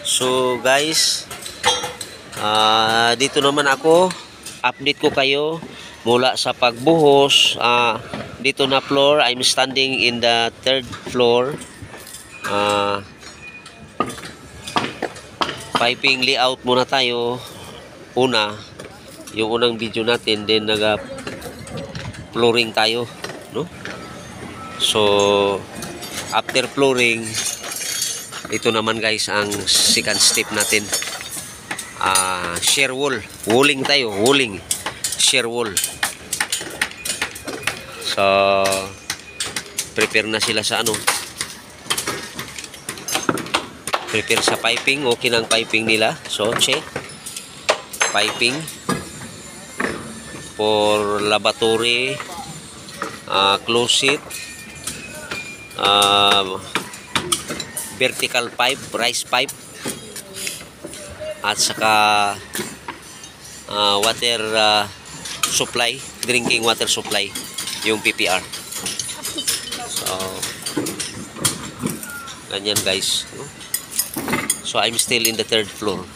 So guys, dito naman ako, update ko kayo mula sa pagbuhos. Dito na floor, I'm standing in the third floor. Piping layout muna tayo. Yung unang video natin, then flooring tayo, no? So after flooring, ito naman guys ang second step natin. Shear wall, walling tayo, shear wall. So prepare na sila sa prepare sa piping. Okay ng piping nila, so check piping for lavatory, closet, vertical pipe, rice pipe, at saka water supply, drinking water supply, yung PPR. So ganyan guys, no? So I'm still in the third floor.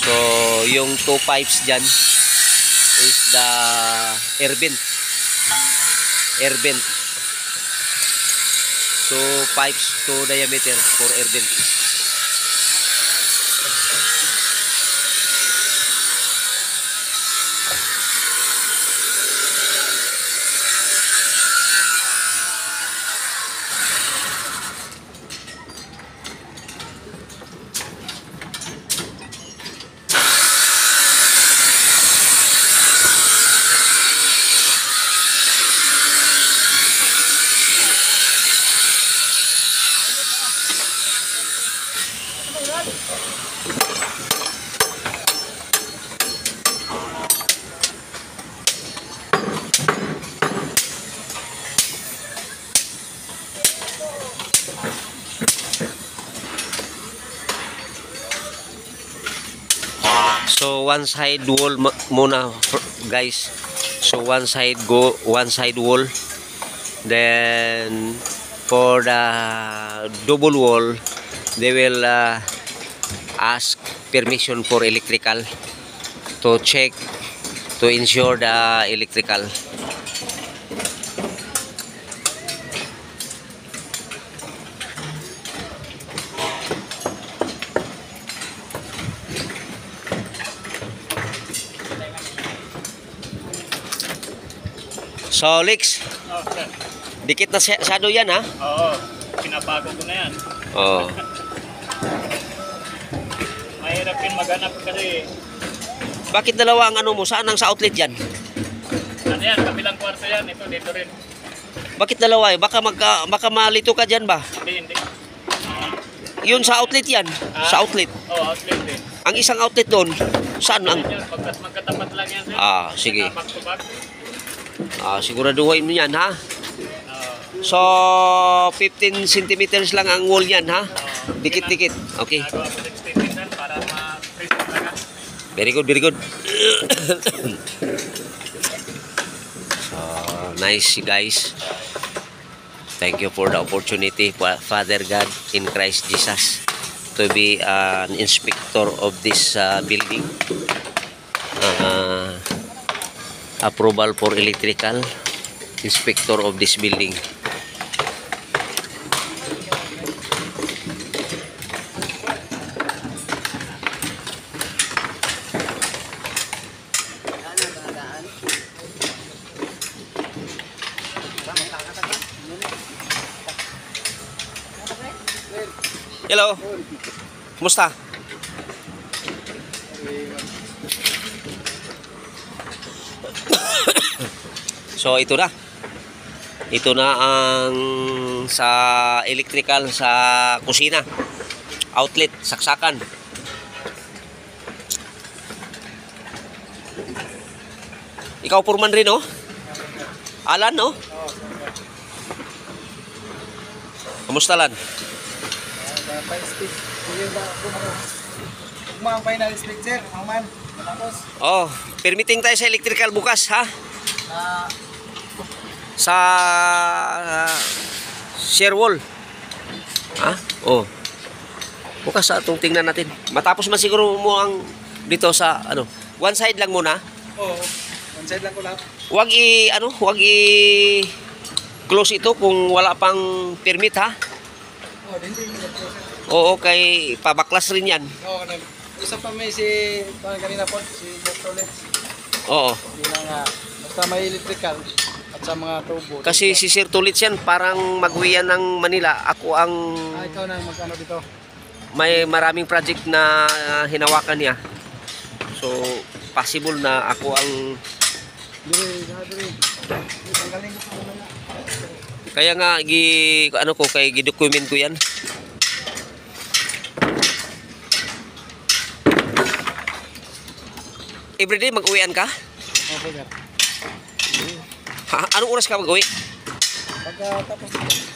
So yung two pipes dyan is the air vent. Two pipes, two diameter for air vent. So one side wall muna guys. So one side wall. Then for the double wall, they will ask permission for electrical to check, to ensure the electrical. So, Lex, dikit na shadow yan, ha? Oo, pinabago ko na yan. Oo. Mahirap yun maghanap kasi. Bakit dalawa ang mo? Saan ang sa outlet yan? Ano yan, kabilang kwarto yan. Ito, dito rin. Bakit dalawa eh? Baka malito ka dyan ba? Hindi. Yun sa outlet yan. Sa outlet. Oo, outlet din. Ang isang outlet doon, saan ang... Yun, magkatapat lang yan. Sir. Sige. Back to back. Siguraduhin mo yan, ha? So, 15 centimeters lang ang wall yan, ha? Dikit-dikit. Okay. Nagawa ko 16 din para ma-press talaga. Very good, very good. So, nice guys. Thank you for the opportunity, Father God in Christ Jesus, to be an inspector of this building. Approval for electrical, inspector of this building. Hello. Kumusta? So ito na. Ito na ang sa electrical sa kusina. Outlet, saksakan. Ikaw purman rin, no? Alan, no? Kamusta, Lan? Mga final split sir, man. Tapos Oh, permitting tayo sa electrical bukas, ha? Sa share wall. Ha? Oh. Bukas sa itong tingnan natin. Matapos man siguro mo ang dito sa ano, one side lang muna. oh, one side lang ko lahat. Huwag i close ito kung wala pang permit, ha? Oh, hindi mo sir. Oo, kay pabaklas rin yan. Oh, isa pa may si kanina po si Dr. Let's. Oo. Hindi na nga basta may electrical at sa mga tubo. Kasi si Sir Tulits yan, parang mag-uwi yan ng Manila. Ako ang ikaw na magkano dito. may maraming project na hinawakan niya. So, possible na ako ang Diri. Tanggalin ko muna. kaya nga gi-document ko yan. Everyday mag-uwian ka? Okay sir. Ha? Anong oras ka mag-uwi? Pagkatapos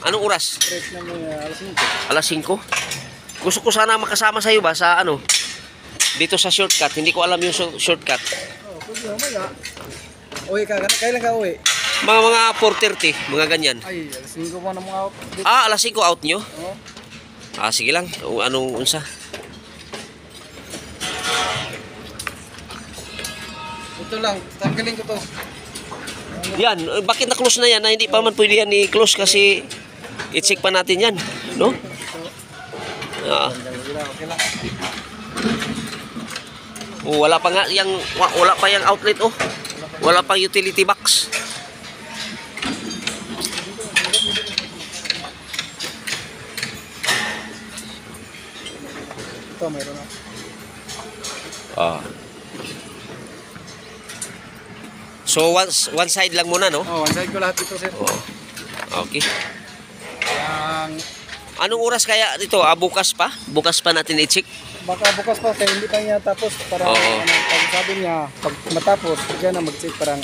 Anong oras? break na mo Alas alas 5. 5? Gusto ko sana makasama sa iyo ba sa ano? Dito sa shortcut. Hindi ko alam yung shortcut. Oh, pwede mamaya. Uwi ka, kailan ka uwi? Mga 4:30, mga ganyan. Ay, alas 5 mo na mga outfit. Alas 5 out nyo? Oh. Sige lang. Anong unsa? Ito lang, tanggalin ko to. Yan, bakit na-close na yan? Na hindi pa man pwede yan i-close kasi i-check pa natin yan. No? Okay lang. Wala pa nga wala pa yung outlet, oh. Wala pang utility box. Ito, mayroon na. So one side lang muna, no? Oh, one side ko lahat dito, sir. Okay. Ang Anong oras kaya dito? Bukas pa? Bukas pa natin i-check? baka bukas pa kaya hindi pa niya tapos para Oo. pag sabi niya pag matapos diyan na mag-check parang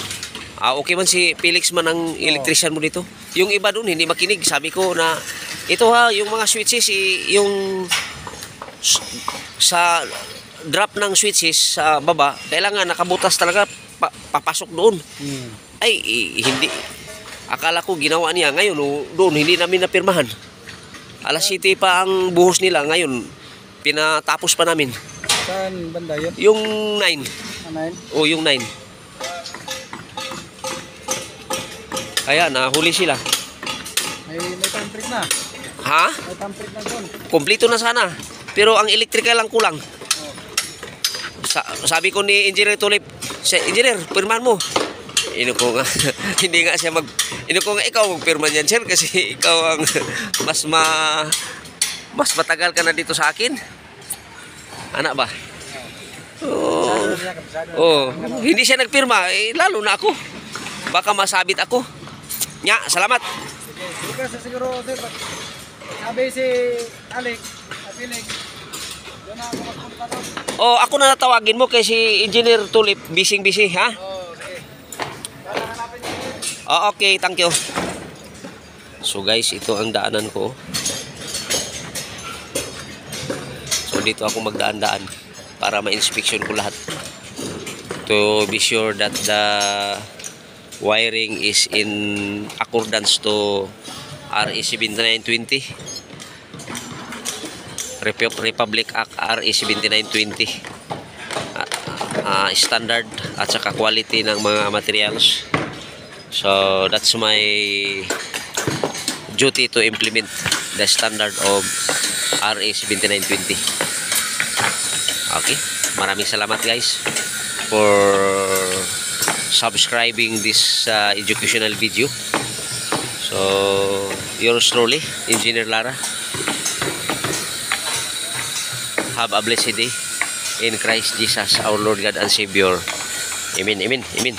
Okay man si Felix man ang electrician mo dito. Yung iba doon hindi makinig. Sabi ko na ito yung mga switches yung sa drop ng switches sa baba kailangan nakabutas talaga papasok doon. Ay hindi. Akala ko ginawa niya ngayon doon hindi namin napirmahan. Alas 7 pa ang buhos nila ngayon. Pinatapos pa namin. saan banda yun? Yung 9. Anayin? Yung 9. Kaya nahuli sila. May tamprik na. Ha? May tamprik na doon. Kompleto na sana. Pero ang electrical lang kulang. Sabi ko ni Engineer Tulip, Engineer, pirmahan mo. Ino ko nga, hindi nga siya ino ko nga ikaw magpirma niyan, sir, kasi ikaw ang mas matagal ka na dito sa akin. Anak ba? Hindi siya nagpirma, lalo na ako. Baka masabit ako. Nya, salamat. Sige kasi siguro sir, sabi si Alex, Alex, doon na ako magpunta doon. Ako na natawagin mo kay si Engineer Tulip, busy, ha? Sige. Para hanapin niyo. Okay, thank you. So guys, ito ang daanan ko. So dito ako magdaan-daan para ma-inspection ko lahat. To be sure that the wiring is in accordance to RE 7920. Republic Act RE 7920. Standard at saka quality ng mga materials. So that's my duty to implement the standard of RE 7920. Okay, maraming salamat guys for subscribing this educational video. So yours truly, Engineer Lara. Have a blessed day in Christ Jesus our Lord God and Savior. Amen, amen, amen.